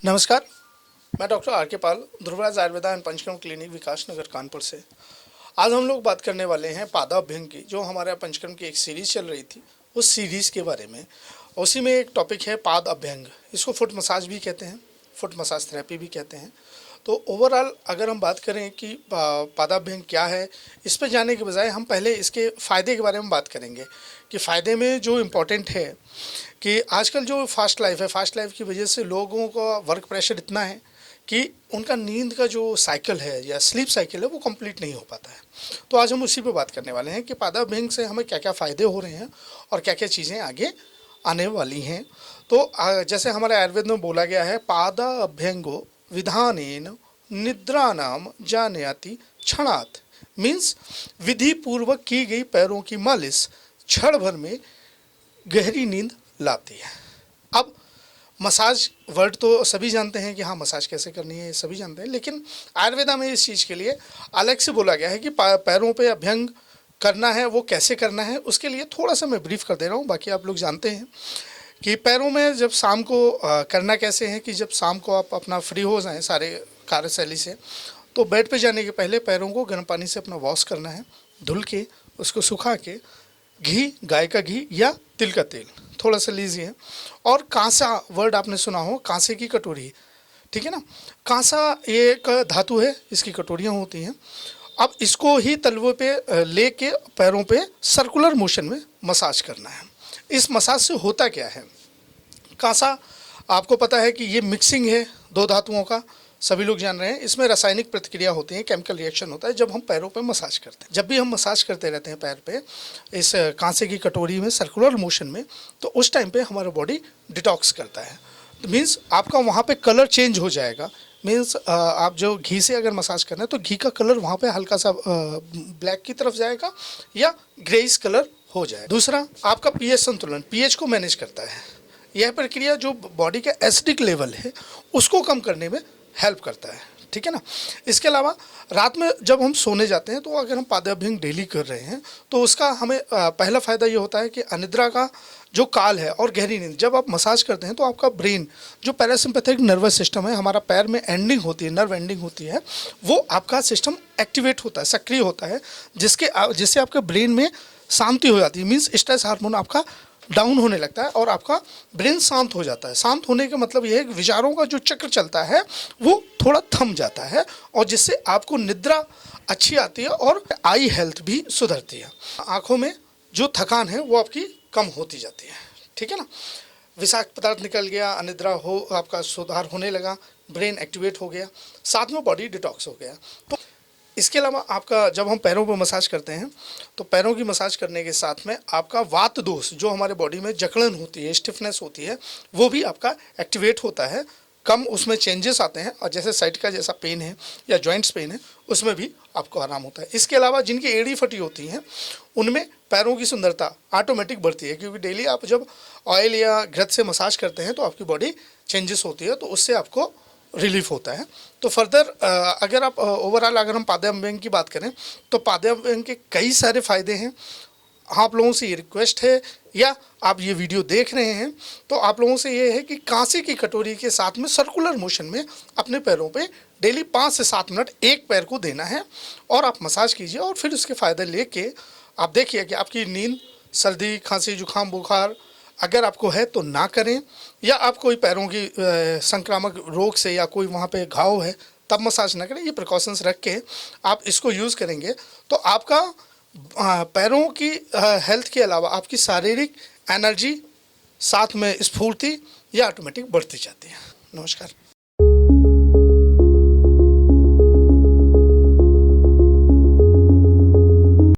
नमस्कार, मैं doctor R के पाल, ध्रुवराज आयुर्वेदा एंड पंचकर्म क्लिनिक, विकास नगर, कानपुर से। आज हम लोग बात करने वाले हैं पादाभ्यंग की, जो हमारे पंचकर्म की एक सीरीज़ चल रही थी, उस सीरीज़ के बारे में। उसी में एक टॉपिक है पाद अभ्यंग। इसको फुट मसाज भी कहते हैं, फुट मसाज थेरेपी भी कहते हैं। तो ओवरऑल अगर हम बात करें कि पादाभ्यंग क्या है, इस पर जाने के बजाय हम पहले इसके फ़ायदे के बारे में बात करेंगे कि फ़ायदे में जो इम्पोर्टेंट है कि आजकल जो फास्ट लाइफ है, फास्ट लाइफ की वजह से लोगों का वर्क प्रेशर इतना है कि उनका नींद का जो साइकिल है या स्लीप साइकिल है वो कंप्लीट नहीं हो पाता है। तो आज हम उसी पे बात करने वाले हैं कि पादाभ्यंग से हमें क्या क्या फ़ायदे हो रहे हैं और क्या क्या चीज़ें आगे आने वाली हैं। तो जैसे हमारे आयुर्वेद में बोला गया है, पादाभ्यंगो विधानेन निद्रानाम जानयाति क्षणात्, मीन्स विधि पूर्वक की गई पैरों की मालिश क्षण भर में गहरी नींद लाती है। अब मसाज वर्ड तो सभी जानते हैं कि हाँ मसाज कैसे करनी है, सभी जानते हैं, लेकिन आयुर्वेदा में इस चीज़ के लिए अलग से बोला गया है कि पैरों पे अभ्यंग करना है, वो कैसे करना है। उसके लिए थोड़ा सा मैं ब्रीफ कर दे रहा हूँ, बाकी आप लोग जानते हैं कि पैरों में जब शाम को करना कैसे है कि जब शाम को आप अपना फ्री हो जाएं सारे कार्यशैली से, तो बेड पे जाने के पहले पैरों को गर्म पानी से अपना वॉश करना है, धुल के उसको सुखा के घी, गाय का घी या तिल का तेल थोड़ा सा लीजिए। और कांसा वर्ड आपने सुना हो, कांसे की कटोरी, ठीक है ना। कांसा ये एक धातु है, इसकी कटोरियाँ होती हैं। अब इसको ही तलवे पे लेके पैरों पे सर्कुलर मोशन में मसाज करना है। इस मसाज से होता क्या है, कांसा आपको पता है कि ये मिक्सिंग है दो धातुओं का, सभी लोग जान रहे हैं। इसमें रासायनिक प्रतिक्रिया होती है, केमिकल रिएक्शन होता है जब हम पैरों पे मसाज करते हैं। जब भी हम मसाज करते रहते हैं पैर पे इस कांसे की कटोरी में सर्कुलर मोशन में, तो उस टाइम पे हमारा बॉडी डिटॉक्स करता है। तो मीन्स आपका वहाँ पे कलर चेंज हो जाएगा। मीन्स आप जो घी से अगर मसाज करना है तो घी का कलर वहाँ पे हल्का सा ब्लैक की तरफ जाएगा या ग्रेइश कलर हो जाएगा। दूसरा, आपका पीएच संतुलन, पीएच को मैनेज करता है। यह प्रक्रिया जो बॉडी का एसिडिक लेवल है उसको कम करने में हेल्प करता है, ठीक है ना। इसके अलावा रात में जब हम सोने जाते हैं तो अगर हम पादाभ्यंग डेली कर रहे हैं तो उसका हमें पहला फ़ायदा ये होता है कि अनिद्रा का जो काल है और गहरी नींद, जब आप मसाज करते हैं तो आपका ब्रेन, जो पैरासिम्पैथिक नर्वस सिस्टम है, हमारा पैर में एंडिंग होती है, नर्व एंडिंग होती है, वो आपका सिस्टम एक्टिवेट होता है, सक्रिय होता है, जिससे आपके ब्रेन में शांति हो जाती है। मीन्स स्ट्रेस हार्मोन आपका डाउन होने लगता है और आपका ब्रेन शांत हो जाता है। शांत होने का मतलब यह है कि विचारों का जो चक्र चलता है वो थोड़ा थम जाता है और जिससे आपको निद्रा अच्छी आती है और आई हेल्थ भी सुधरती है। आँखों में जो थकान है वो आपकी कम होती जाती है, ठीक है ना। विषाक्त पदार्थ निकल गया, अनिद्रा हो आपका सुधार होने लगा, ब्रेन एक्टिवेट हो गया, साथ में बॉडी डिटॉक्स हो गया। तो इसके अलावा आपका जब हम पैरों पर मसाज करते हैं तो पैरों की मसाज करने के साथ में आपका वात दोष, जो हमारे बॉडी में जकड़न होती है, स्टिफनेस होती है, वो भी आपका एक्टिवेट होता है, कम उसमें चेंजेस आते हैं। और जैसे साइड का जैसा पेन है या जॉइंट्स पेन है उसमें भी आपको आराम होता है। इसके अलावा जिनकी एड़ी फटी होती हैं उनमें पैरों की सुंदरता ऑटोमेटिक बढ़ती है, क्योंकि डेली आप जब ऑयल या घृत से मसाज करते हैं तो आपकी बॉडी चेंजेस होती है, तो उससे आपको रिलीफ होता है। तो फर्दर अगर आप ओवरऑल अगर हम पादाभ्यंग की बात करें तो पादाभ्यंग के कई सारे फ़ायदे हैं। आप लोगों से ये रिक्वेस्ट है, या आप ये वीडियो देख रहे हैं तो आप लोगों से ये है कि कांसे की कटोरी के साथ में सर्कुलर मोशन में अपने पैरों पे डेली 5 से 7 मिनट एक पैर को देना है और आप मसाज कीजिए और फिर उसके फ़ायदे लेके आप देखिए कि आपकी नींद, सर्दी, खांसी, जुकाम, बुखार अगर आपको है तो ना करें, या आप कोई पैरों की संक्रामक रोग से या कोई वहाँ पे घाव है तब मसाज ना करें। ये प्रिकॉशंस रख के आप इसको यूज़ करेंगे तो आपका पैरों की हेल्थ के अलावा आपकी शारीरिक एनर्जी, साथ में स्फूर्ति, ये ऑटोमेटिक बढ़ती जाती है। नमस्कार।